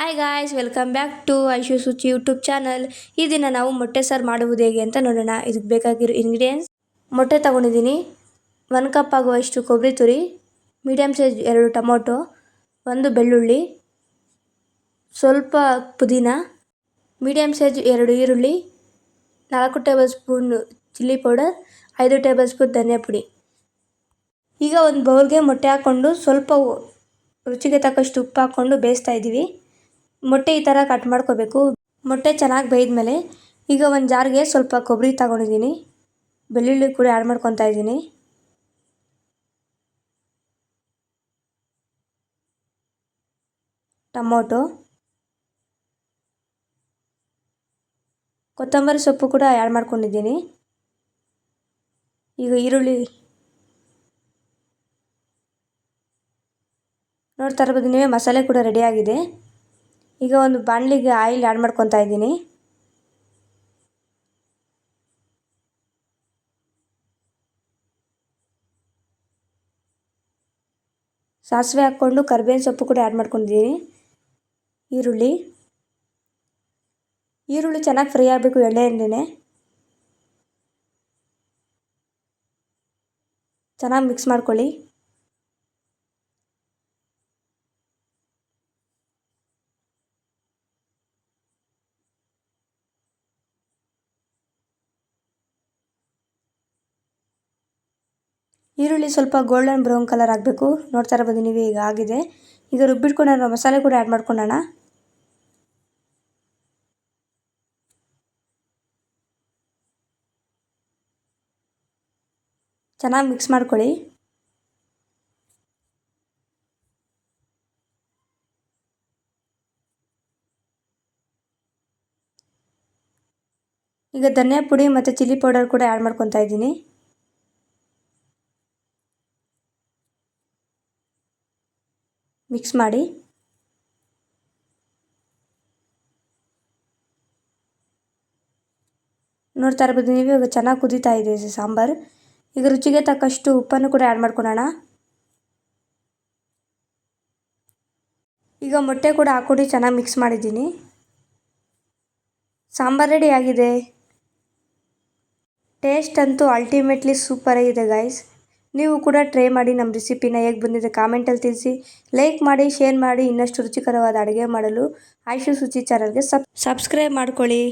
Hi guys, welcome back to Aishu Suchi YouTube channel. ಈ ದಿನ ನಾವು ಮೊಟ್ಟೆ ಸಾರು ಮಾಡುವುದು ಹೇಗೆ ಅಂತ ನೋಡೋಣ. ಇದಕ್ಕೆ ಬೇಕಾಗಿರೋ ಇಂಗ್ರೀಡಿಯೆಂಟ್ಸ್: ಮೊಟ್ಟೆ ತೊಗೊಂಡಿದ್ದೀನಿ, 1 ಕಪ್ ಆಗುವಷ್ಟು ಕೊಬ್ಬರಿ ತುರಿ, ಮೀಡಿಯಮ್ ಸೈಜ್ 2 ಟೊಮೊಟೊ, 1 ಬೆಳ್ಳುಳ್ಳಿ, ಸ್ವಲ್ಪ ಪುದೀನ, ಮೀಡಿಯಮ್ ಸೈಜ್ 2 ಈರುಳ್ಳಿ, 4 tablespoon chilli powder, 5 tablespoon ಧನಿಯಾ ಪುಡಿ. ಈಗ ಒಂದು ಬೌಲ್ಗೆ ಮೊಟ್ಟೆ ಹಾಕ್ಕೊಂಡು ಸ್ವಲ್ಪ ರುಚಿಗೆ ತಕ್ಕಷ್ಟು ಉಪ್ಪು ಹಾಕ್ಕೊಂಡು ಬೇಯಿಸ್ತಾ ಇದ್ದೀವಿ. ಮೊಟ್ಟೆ ಈ ಥರ ಕಟ್ ಮಾಡ್ಕೋಬೇಕು. ಮೊಟ್ಟೆ ಚೆನ್ನಾಗಿ ಬೇಯ್ದ್ಮೇಲೆ ಈಗ ಒಂದು ಜಾರ್ಗೆ ಸ್ವಲ್ಪ ಕೊಬ್ಬರಿ ತಗೊಂಡಿದ್ದೀನಿ, ಬೆಳ್ಳುಳ್ಳಿ ಕೂಡ ಆ್ಯಡ್ ಮಾಡ್ಕೊತಾ ಇದ್ದೀನಿ. ಟೊಮೊಟೊ, ಕೊತ್ತಂಬರಿ ಸೊಪ್ಪು ಕೂಡ ಆ್ಯಡ್ ಮಾಡ್ಕೊಂಡಿದ್ದೀನಿ. ಈಗ ಈರುಳ್ಳಿ ನೋಡ್ತಾ ಇರ್ಬೋದು ನೀವೇ, ಮಸಾಲೆ ಕೂಡ ರೆಡಿಯಾಗಿದೆ. ಈಗ ಒಂದು ಬಾಣಲಿಗೆ ಆಯಿಲ್ ಆ್ಯಡ್ ಮಾಡ್ಕೊತಾ ಇದ್ದೀನಿ. ಸಾಸಿವೆ ಹಾಕ್ಕೊಂಡು ಕರಿಬೇವಿನ ಸೊಪ್ಪು ಕೂಡ ಆ್ಯಡ್ ಮಾಡ್ಕೊಂಡಿದ್ದೀನಿ. ಈರುಳ್ಳಿ ಚೆನ್ನಾಗಿ ಫ್ರೈ ಆಗಬೇಕು ಎಣ್ಣೆಯಲ್ಲೇ. ಚೆನ್ನಾಗಿ ಮಿಕ್ಸ್ ಮಾಡ್ಕೊಳ್ಳಿ. ಈರುಳ್ಳಿ ಸ್ವಲ್ಪ ಗೋಲ್ಡನ್ ಬ್ರೌನ್ ಕಲರ್ ಆಗಬೇಕು. ನೋಡ್ತಾ ಇರ್ಬೋದು ನೀವು, ಈಗ ಆಗಿದೆ. ಈಗ ರುಬ್ಬಿಟ್ಕೊಂಡು ಮಸಾಲೆ ಕೂಡ ಆ್ಯಡ್ ಮಾಡ್ಕೊಳ್ಳೋಣ. ಚೆನ್ನಾಗಿ ಮಿಕ್ಸ್ ಮಾಡ್ಕೊಳ್ಳಿ. ಈಗ ಧನಿಯಾ ಪುಡಿ ಮತ್ತು ಚಿಲ್ಲಿ ಪೌಡರ್ ಕೂಡ ಆ್ಯಡ್ ಮಾಡ್ಕೊತಾ ಇದ್ದೀನಿ. ಮಿಕ್ಸ್ ಮಾಡಿ. ನೋಡ್ತಾ ಇರ್ಬೋದು ನೀವು, ಈಗ ಚೆನ್ನಾಗಿ ಕುದೀತಾ ಇದೆ ಸಾಂಬಾರು. ಈಗ ರುಚಿಗೆ ತಕ್ಕಷ್ಟು ಉಪ್ಪನ್ನು ಕೂಡ ಆ್ಯಡ್ ಮಾಡ್ಕೊಳ್ಳೋಣ. ಈಗ ಮೊಟ್ಟೆ ಕೂಡ ಹಾಕ್ಕೊಂಡು ಚೆನ್ನಾಗಿ ಮಿಕ್ಸ್ ಮಾಡಿದ್ದೀನಿ. ಸಾಂಬಾರು ರೆಡಿ ಆಗಿದೆ. ಟೇಸ್ಟ್ ಅಂತೂ ಅಲ್ಟಿಮೇಟ್ಲಿ ಸೂಪರ್ ಆಗಿದೆ ಗೈಸ್. ನೀವು ಕೂಡ ಟ್ರೈ ಮಾಡಿ. ನಮ್ಮ ರೆಸಿಪಿನ ಹೇಗೆ ಬಂದಿದೆ ಕಾಮೆಂಟಲ್ಲಿ ತಿಳಿಸಿ. ಲೈಕ್ ಮಾಡಿ, ಶೇರ್ ಮಾಡಿ. ಇನ್ನಷ್ಟು ರುಚಿಕರವಾದ ಅಡುಗೆ ಮಾಡಲು ಐಶು ಸುಚಿ ಚಾನಲ್ಗೆ ಸಬ್ಸ್ಕ್ರೈಬ್ ಮಾಡ್ಕೊಳ್ಳಿ.